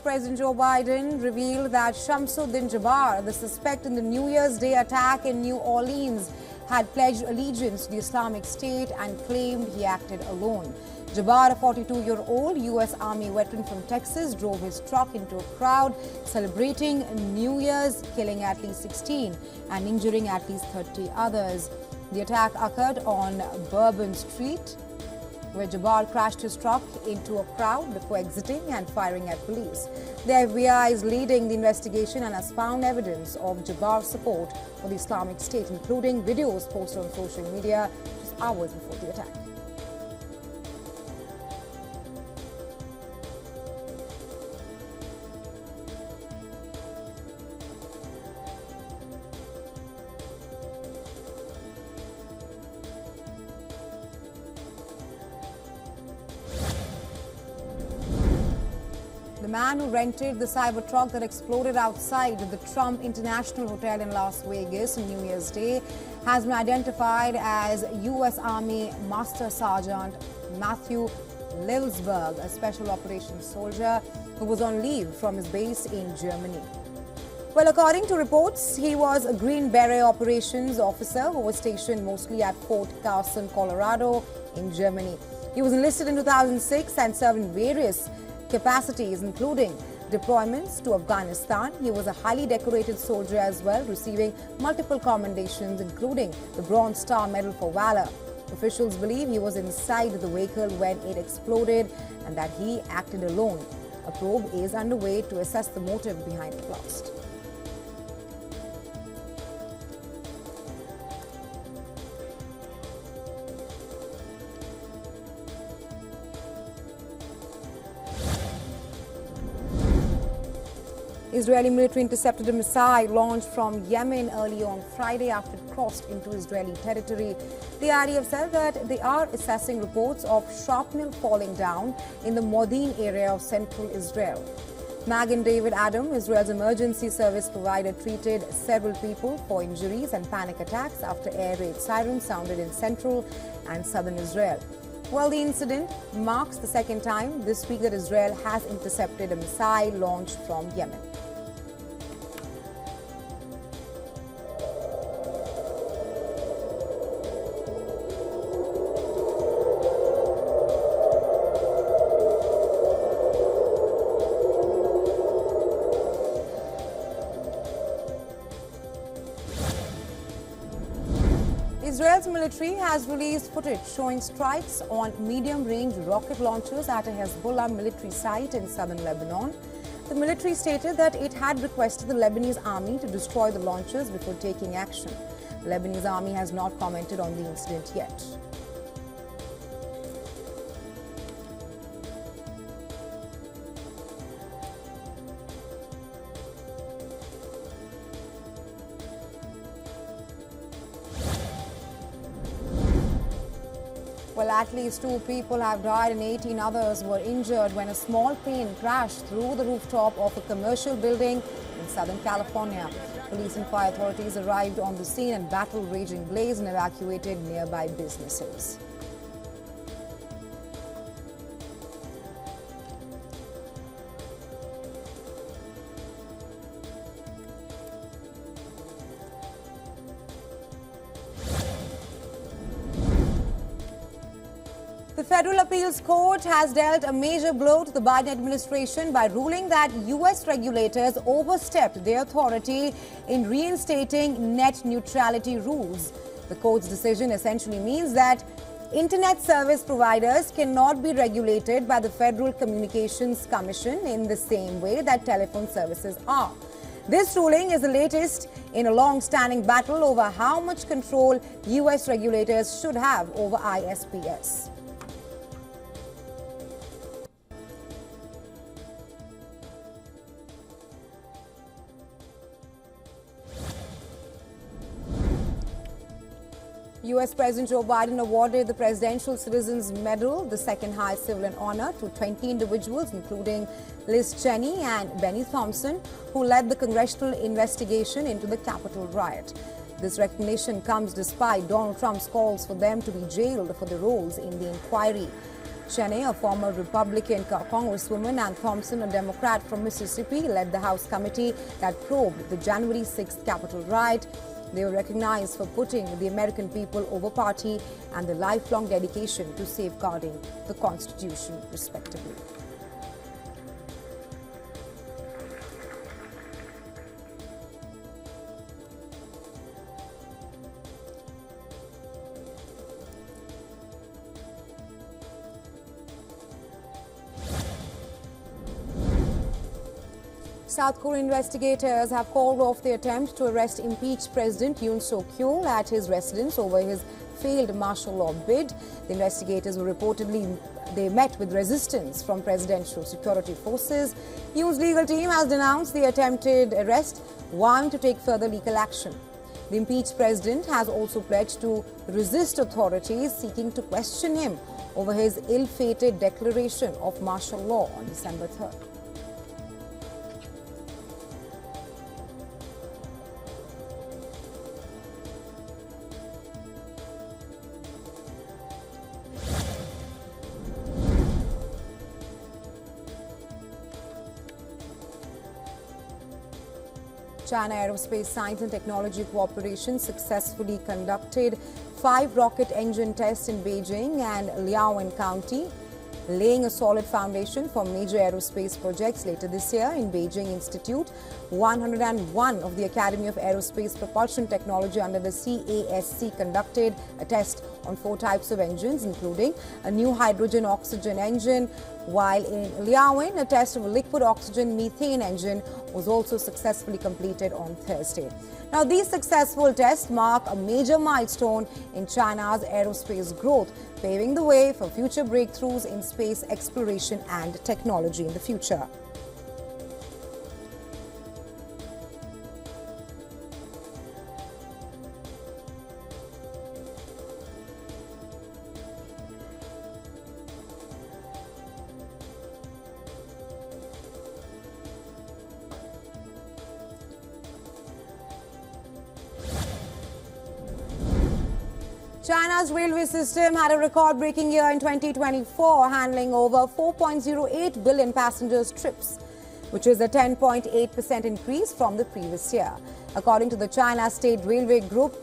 President Joe Biden revealed that Shamsuddin Jabbar, the suspect in the New Year's Day attack in New Orleans, had pledged allegiance to the Islamic State and claimed he acted alone. Jabbar, a 42-year-old U.S. Army veteran from Texas, drove his truck into a crowd celebrating New Year's, killing at least 16 and injuring at least 30 others. The attack occurred on Bourbon Street, where Jabbar crashed his truck into a crowd before exiting and firing at police. The FBI is leading the investigation and has found evidence of Jabbar's support for the Islamic State, including videos posted on social media just hours before the attack. The man who rented the Cybertruck that exploded outside the Trump International Hotel in Las Vegas on New Year's Day has been identified as U.S. Army Master Sergeant Matthew Lilsberg, a special operations soldier who was on leave from his base in Germany. Well, according to reports, he was a Green Beret operations officer who was stationed mostly at Fort Carson, Colorado in Germany. He was enlisted in 2006 and served in various capacities, including deployments to Afghanistan. He was a highly decorated soldier as well, receiving multiple commendations, including the Bronze Star Medal for Valor. Officials believe he was inside the vehicle when it exploded and that he acted alone. A probe is underway to assess the motive behind the blast. Israeli military intercepted a missile launched from Yemen early on Friday after it crossed into Israeli territory. The IDF said that they are assessing reports of shrapnel falling down in the Modi'in area of central Israel. Magen David Adom, Israel's emergency service provider, treated several people for injuries and panic attacks after air raid sirens sounded in central and southern Israel. Well, the incident marks the second time this week that Israel has intercepted a missile launched from Yemen. Israel's military has released footage showing strikes on medium-range rocket launchers at a Hezbollah military site in southern Lebanon. The military stated that it had requested the Lebanese army to destroy the launchers before taking action. The Lebanese army has not commented on the incident yet. Well, at least 2 people have died and 18 others were injured when a small plane crashed through the rooftop of a commercial building in Southern California. Police and fire authorities arrived on the scene and battled raging blaze and evacuated nearby businesses. The Federal Appeals Court has dealt a major blow to the Biden administration by ruling that U.S. regulators overstepped their authority in reinstating net neutrality rules. The court's decision essentially means that internet service providers cannot be regulated by the Federal Communications Commission in the same way that telephone services are. This ruling is the latest in a long-standing battle over how much control U.S. regulators should have over ISPs. U.S. President Joe Biden awarded the Presidential Citizens Medal, the second highest civilian honor, to 20 individuals, including Liz Cheney and Benny Thompson, who led the congressional investigation into the Capitol riot. This recognition comes despite Donald Trump's calls for them to be jailed for their roles in the inquiry. Cheney, a former Republican Congresswoman, and Thompson, a Democrat from Mississippi, led the House committee that probed the January 6th Capitol riot. They were recognized for putting the American people over party and their lifelong dedication to safeguarding the Constitution, respectively. South Korean investigators have called off the attempt to arrest impeached President Yoon Suk-yeol at his residence over his failed martial law bid. The investigators were reportedly met with resistance from presidential security forces. Yoon's legal team has denounced the attempted arrest, vowing to take further legal action. The impeached president has also pledged to resist authorities seeking to question him over his ill-fated declaration of martial law on December 3rd. China Aerospace Science and Technology Cooperation successfully conducted 5 rocket engine tests in Beijing and Liaoning County, laying a solid foundation for major aerospace projects later this year. In Beijing Institute 101 of the Academy of Aerospace Propulsion Technology under the CASC conducted a test on 4 types of engines, including a new hydrogen-oxygen engine, while in Liaoning, a test of a liquid oxygen methane engine was also successfully completed on Thursday. Now, these successful tests mark a major milestone in China's aerospace growth, paving the way for future breakthroughs in space exploration and technology in the future. China's railway system had a record-breaking year in 2024, handling over 4.08 billion passengers trips, which is a 10.8% increase from the previous year. According to the China State Railway Group,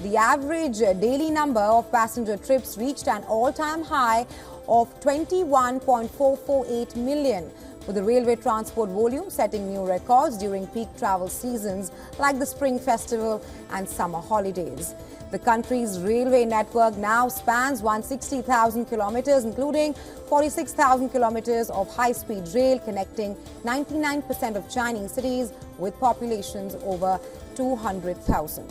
the average daily number of passenger trips reached an all-time high of 21.448 million, with the railway transport volume setting new records during peak travel seasons like the Spring Festival and summer holidays. The country's railway network now spans 160,000 kilometers, including 46,000 kilometers of high-speed rail connecting 99% of Chinese cities with populations over 200,000.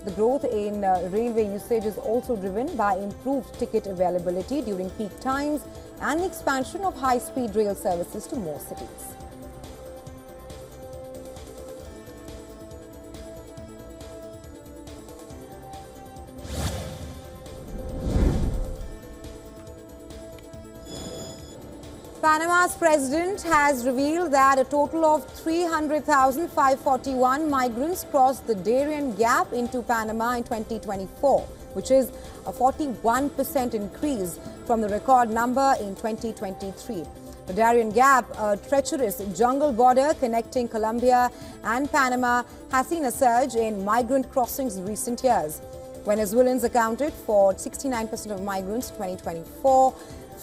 The growth in railway usage is also driven by improved ticket availability during peak times and the expansion of high-speed rail services to more cities. Panama's president has revealed that a total of 300,541 migrants crossed the Darien Gap into Panama in 2024, which is a 41% increase from the record number in 2023. The Darien Gap, a treacherous jungle border connecting Colombia and Panama, has seen a surge in migrant crossings in recent years. Venezuelans accounted for 69% of migrants in 2024,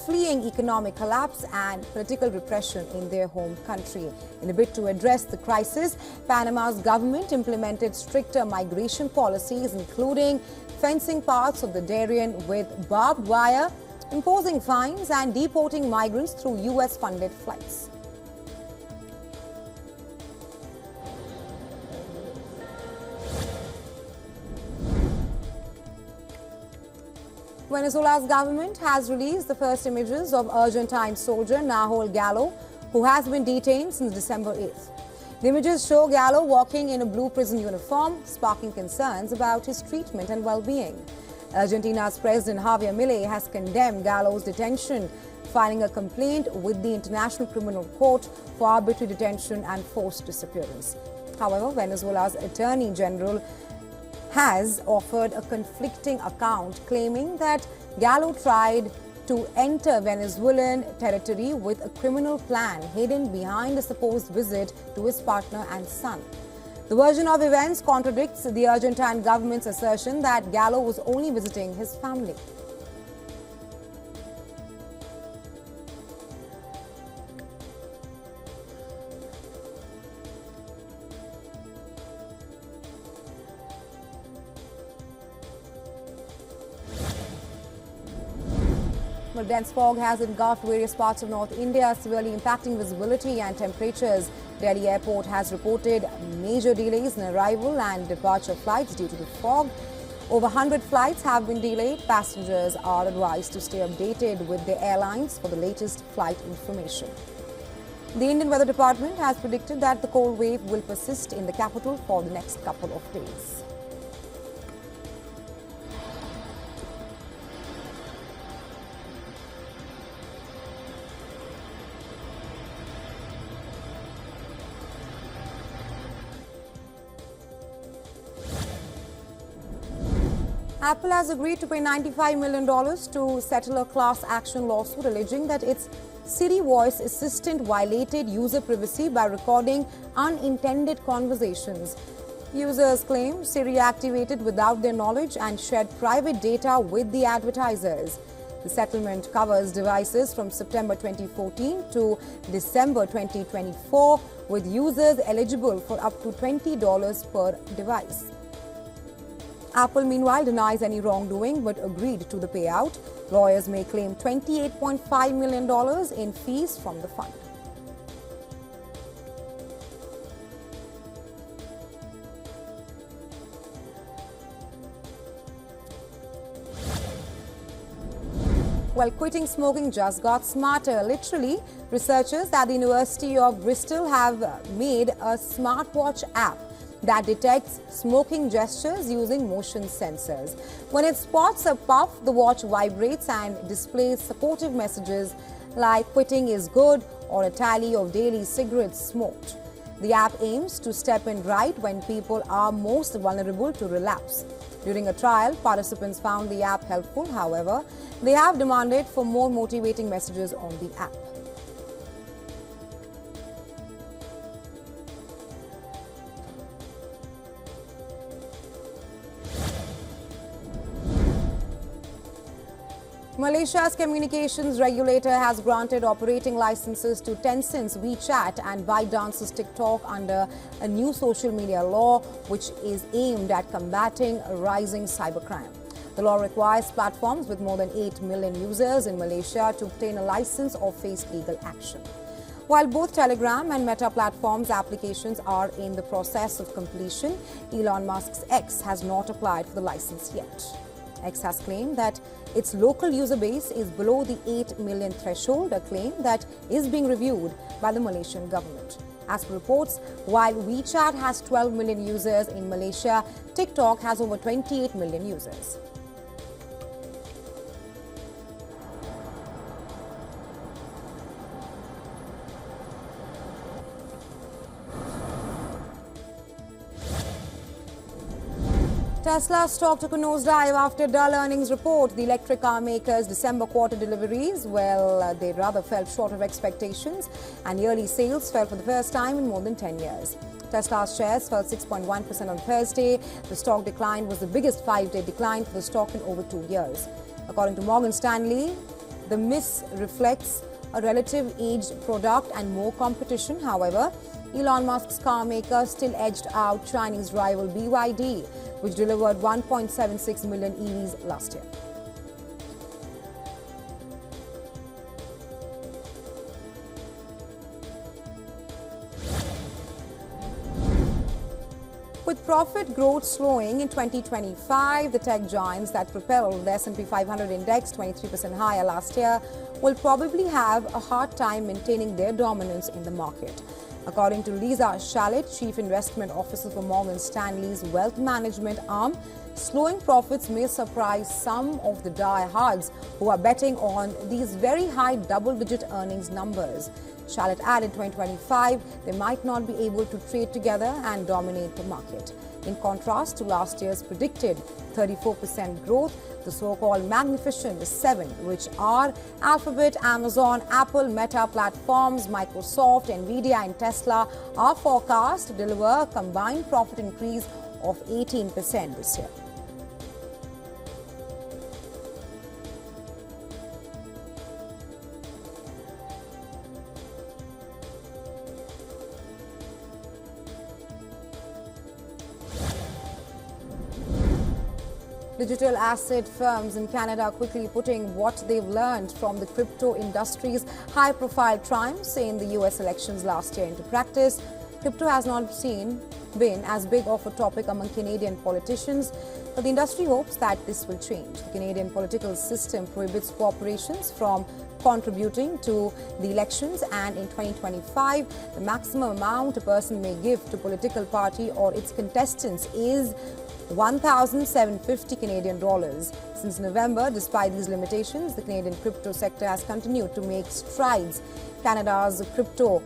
fleeing economic collapse and political repression in their home country. In a bid to address the crisis, Panama's government implemented stricter migration policies, including fencing parts of the Darien with barbed wire, imposing fines and deporting migrants through US-funded flights. Venezuela's government has released the first images of Argentine soldier Nahuel Gallo, who has been detained since December 8th. The images show Gallo walking in a blue prison uniform, sparking concerns about his treatment and well-being. Argentina's President Javier Milei has condemned Gallo's detention, filing a complaint with the International Criminal Court for arbitrary detention and forced disappearance. However, Venezuela's Attorney General has offered a conflicting account, claiming that Gallo tried to enter Venezuelan territory with a criminal plan hidden behind a supposed visit to his partner and son. The version of events contradicts the Argentine government's assertion that Gallo was only visiting his family. Well, dense fog has engulfed various parts of North India, severely impacting visibility and temperatures. Delhi Airport has reported major delays in arrival and departure flights due to the fog. Over 100 flights have been delayed. Passengers are advised to stay updated with the airlines for the latest flight information. The Indian Weather Department has predicted that the cold wave will persist in the capital for the next couple of days. Apple has agreed to pay $95 million to settle a class action lawsuit alleging that its Siri voice assistant violated user privacy by recording unintended conversations. Users claim Siri activated without their knowledge and shared private data with the advertisers. The settlement covers devices from September 2014 to December 2024, with users eligible for up to $20 per device. Apple, meanwhile, denies any wrongdoing but agreed to the payout. Lawyers may claim $28.5 million in fees from the fund. Well, quitting smoking just got smarter. Literally, researchers at the University of Bristol have made a smartwatch app that detects smoking gestures using motion sensors. When it spots a puff, the watch vibrates and displays supportive messages like quitting is good or a tally of daily cigarettes smoked. The app aims to step in right when people are most vulnerable to relapse. During a trial, participants found the app helpful. However, they have demanded for more motivating messages on the app. Malaysia's communications regulator has granted operating licenses to Tencent's WeChat and ByteDance's TikTok under a new social media law which is aimed at combating rising cybercrime. The law requires platforms with more than 8 million users in Malaysia to obtain a license or face legal action. While both Telegram and Meta platforms applications are in the process of completion, Elon Musk's X has not applied for the license yet. X has claimed that its local user base is below the 8 million threshold, a claim that is being reviewed by the Malaysian government. As per reports, while WeChat has 12 million users in Malaysia, TikTok has over 28 million users. Tesla stock took a nosedive after dull earnings report. The electric car maker's December quarter deliveries, well, they rather fell short of expectations, and yearly sales fell for the first time in more than 10 years. Tesla's shares fell 6.1% on Thursday. The stock decline was the biggest 5-day decline for the stock in over 2 years. According to Morgan Stanley, the miss reflects a relative aged product and more competition. However, Elon Musk's car maker still edged out Chinese rival BYD, which delivered 1.76 million EVs last year. With profit growth slowing in 2025, the tech giants that propelled the S&P 500 index 23% higher last year will probably have a hard time maintaining their dominance in the market. According to Lisa Shalit, Chief Investment Officer for Morgan Stanley's wealth management arm, slowing profits may surprise some of the diehards who are betting on these very high double-digit earnings numbers. Shalit added 2025, they might not be able to trade together and dominate the market. in contrast to last year's predicted 34% growth. The so-called Magnificent Seven, which are Alphabet, Amazon, Apple, Meta platforms, Microsoft, Nvidia and Tesla, are forecast to deliver a combined profit increase of 18% this year. Digital asset firms in Canada are quickly putting what they've learned from the crypto industry's high-profile triumphs in the US elections last year into practice. Crypto has not been as big of a topic among Canadian politicians, but the industry hopes that this will change. The Canadian political system prohibits corporations from contributing to the elections, and in 2025, the maximum amount a person may give to a political party or its contestants is $1,750 Canadian dollars. Since November, despite these limitations, the Canadian crypto sector has continued to make strides. Canada's crypto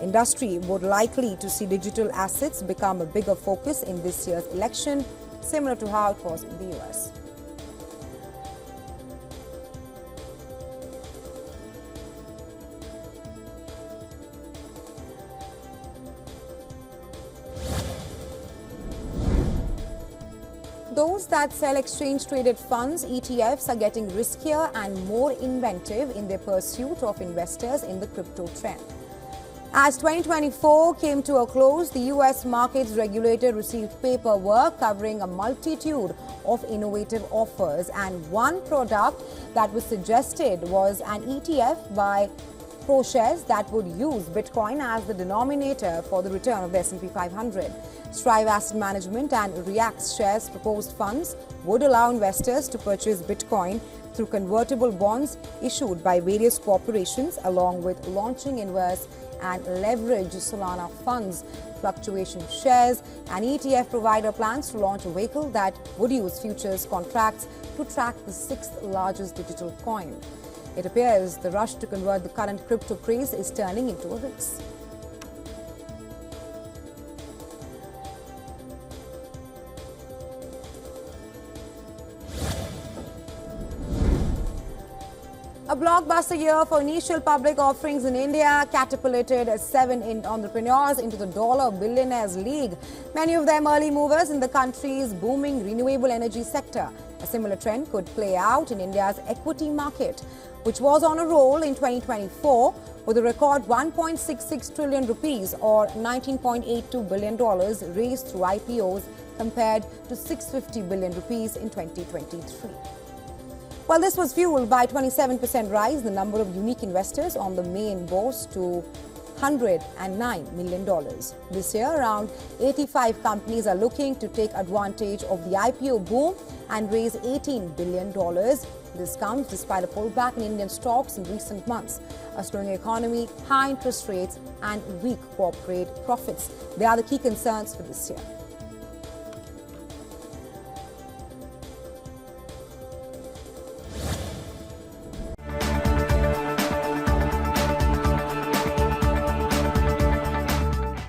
industry would likely to see digital assets become a bigger focus in this year's election, similar to how it was in the US. Those that sell exchange-traded funds, ETFs, are getting riskier and more inventive in their pursuit of investors in the crypto trend. As 2024 came to a close, the US markets regulator received paperwork covering a multitude of innovative offers, and one product that was suggested was an ETF by ProShares that would use Bitcoin as the denominator for the return of the S&P 500. Strive Asset Management and React's shares proposed funds would allow investors to purchase Bitcoin through convertible bonds issued by various corporations, along with launching inverse and leverage Solana funds. Fluctuation shares, an ETF provider plans to launch a vehicle that would use futures contracts to track the sixth largest digital coin. It appears the rush to convert the current crypto craze is turning into a race. A blockbuster year for initial public offerings in India catapulted 7 entrepreneurs into the dollar billionaires league, many of them early movers in the country's booming renewable energy sector. A similar trend could play out in India's equity market, which was on a roll in 2024 with a record 1.66 trillion rupees or $19.82 billion raised through IPOs compared to 650 billion rupees in 2023. Well, this was fueled by a 27% rise in the number of unique investors on the main bourse to $109 million. This year, around 85 companies are looking to take advantage of the IPO boom and raise $18 billion. This comes despite a pullback in Indian stocks in recent months. A slowing economy, high interest rates, and weak corporate profits. They are the key concerns for this year.